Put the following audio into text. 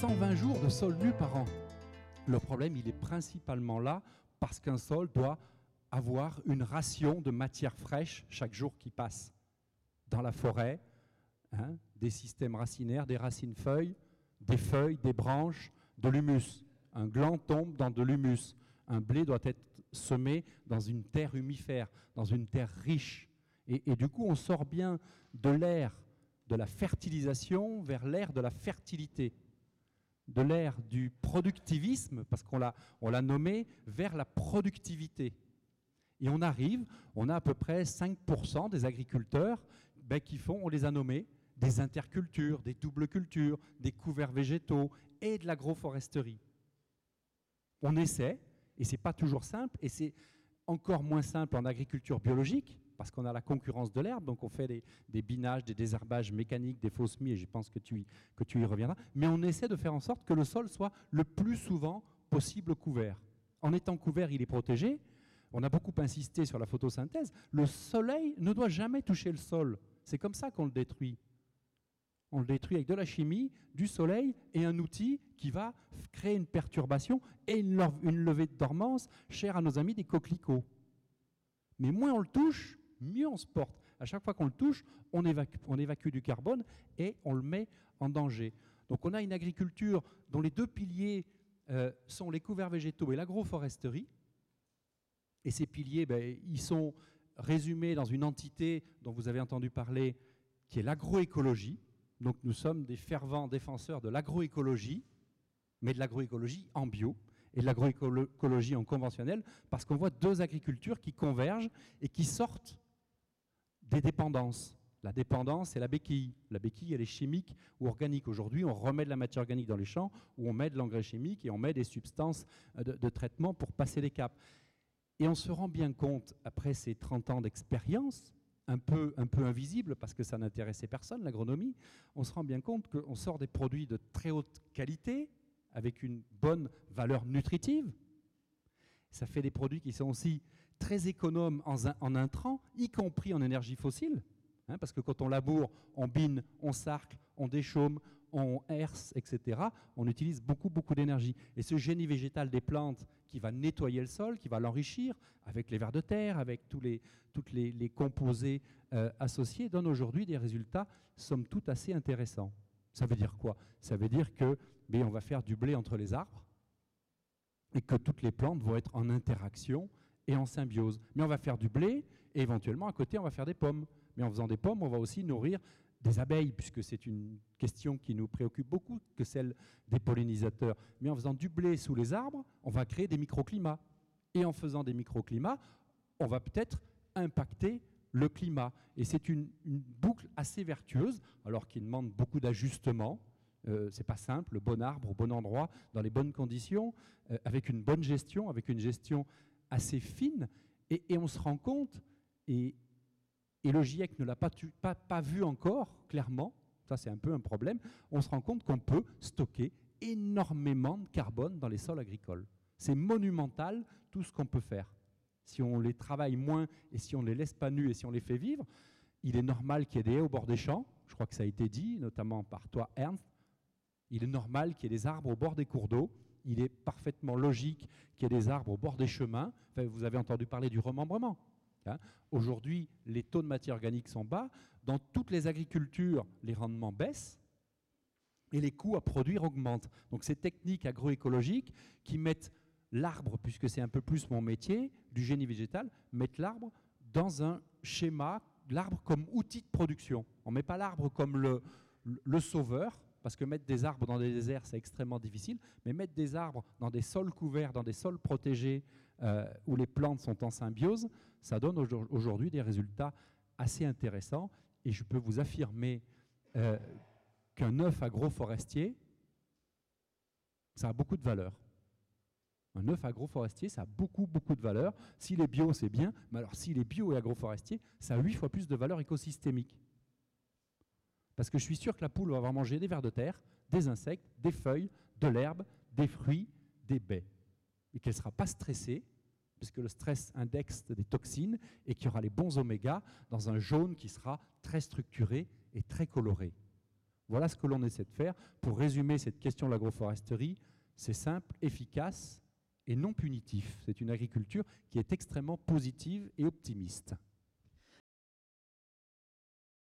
120 jours de sol nu par an. Le problème, il est principalement là parce qu'un sol doit avoir une ration de matière fraîche chaque jour qui passe. Dans la forêt, des systèmes racinaires, des racines-feuilles, des feuilles, des branches, de l'humus. Un gland tombe dans de l'humus. Un blé doit être semé dans une terre humifère, dans une terre riche. Et du coup, on sort bien de l'ère de la fertilisation vers l'ère de la fertilité, de l'ère du productivisme, parce qu'on l'a nommé, vers la productivité. Et on a à peu près 5% des agriculteurs qui font, on les a nommés, des intercultures, des doubles cultures, des couverts végétaux et de l'agroforesterie. On essaie, et ce n'est pas toujours simple, et c'est encore moins simple en agriculture biologique, parce qu'on a la concurrence de l'herbe, donc on fait des binages, des désherbages mécaniques, des faux semis, et je pense que tu y reviendras. Mais on essaie de faire en sorte que le sol soit le plus souvent possible couvert. En étant couvert, il est protégé. On a beaucoup insisté sur la photosynthèse. Le soleil ne doit jamais toucher le sol. C'est comme ça qu'on le détruit. On le détruit avec de la chimie, du soleil et un outil qui va créer une perturbation et une levée de dormance chère à nos amis des coquelicots. Mais moins on le touche, mieux on se porte. À chaque fois qu'on le touche, on évacue du carbone et on le met en danger. Donc on a une agriculture dont les deux piliers sont les couverts végétaux et l'agroforesterie. Et ces piliers, ils sont résumés dans une entité dont vous avez entendu parler, qui est l'agroécologie. Donc nous sommes des fervents défenseurs de l'agroécologie, mais de l'agroécologie en bio et de l'agroécologie en conventionnel, parce qu'on voit deux agricultures qui convergent et qui sortent des dépendances. La dépendance, c'est la béquille. La béquille, elle est chimique ou organique. Aujourd'hui, on remet de la matière organique dans les champs, où on met de l'engrais chimique et on met des substances de traitement pour passer les caps. Et on se rend bien compte, après ces 30 ans d'expérience, un peu invisible parce que ça n'intéressait personne, l'agronomie, on se rend bien compte qu'on sort des produits de très haute qualité, avec une bonne valeur nutritive. Ça fait des produits qui sont aussi très économes en intrants, y compris en énergie fossile, parce que quand on laboure, on bine, on sarcle, on déchaume, on herse, etc., on utilise beaucoup d'énergie. Et ce génie végétal des plantes qui va nettoyer le sol, qui va l'enrichir avec les vers de terre, avec tous les composés associés, donne aujourd'hui des résultats, somme toute, assez intéressants. Ça veut dire quoi? Ça veut dire que on va faire du blé entre les arbres et que toutes les plantes vont être en interaction et en symbiose. Mais on va faire du blé et éventuellement, à côté, on va faire des pommes. Mais en faisant des pommes, on va aussi nourrir des abeilles, puisque c'est une question qui nous préoccupe beaucoup que celle des pollinisateurs. Mais en faisant du blé sous les arbres, on va créer des microclimats. Et en faisant des microclimats, on va peut-être impacter le climat. Et c'est une boucle assez vertueuse, alors qui demande beaucoup d'ajustements. C'est pas simple, le bon arbre au bon endroit, dans les bonnes conditions, avec une bonne gestion, avec une gestion assez fine. Et on se rend compte, et le GIEC ne l'a pas vu encore, clairement, ça c'est un peu un problème, on se rend compte qu'on peut stocker énormément de carbone dans les sols agricoles. C'est monumental tout ce qu'on peut faire. Si on les travaille moins et si on ne les laisse pas nus et si on les fait vivre, il est normal qu'il y ait des haies au bord des champs, je crois que ça a été dit, notamment par toi Ernst, il est normal qu'il y ait des arbres au bord des cours d'eau, il est parfaitement logique qu'il y ait des arbres au bord des chemins, enfin, vous avez entendu parler du remembrement. Aujourd'hui, les taux de matière organique sont bas. Dans toutes les agricultures, les rendements baissent et les coûts à produire augmentent. Donc ces techniques agroécologiques qui mettent l'arbre, puisque c'est un peu plus mon métier, du génie végétal, mettent l'arbre dans un schéma, l'arbre comme outil de production. On ne met pas l'arbre comme le sauveur, parce que mettre des arbres dans des déserts, c'est extrêmement difficile, mais mettre des arbres dans des sols couverts, dans des sols protégés, où les plantes sont en symbiose, ça donne aujourd'hui des résultats assez intéressants. Et je peux vous affirmer qu'un œuf agroforestier, ça a beaucoup de valeur. Un œuf agroforestier, ça a beaucoup de valeur. S'il est bio, c'est bien, mais alors s'il est bio et agroforestier, ça a 8 fois plus de valeur écosystémique. Parce que je suis sûr que la poule va avoir mangé des vers de terre, des insectes, des feuilles, de l'herbe, des fruits, des baies. Et qu'elle ne sera pas stressée, puisque le stress indexe des toxines, et qu'il y aura les bons omégas dans un jaune qui sera très structuré et très coloré. Voilà ce que l'on essaie de faire. Pour résumer cette question de l'agroforesterie, c'est simple, efficace et non punitif. C'est une agriculture qui est extrêmement positive et optimiste.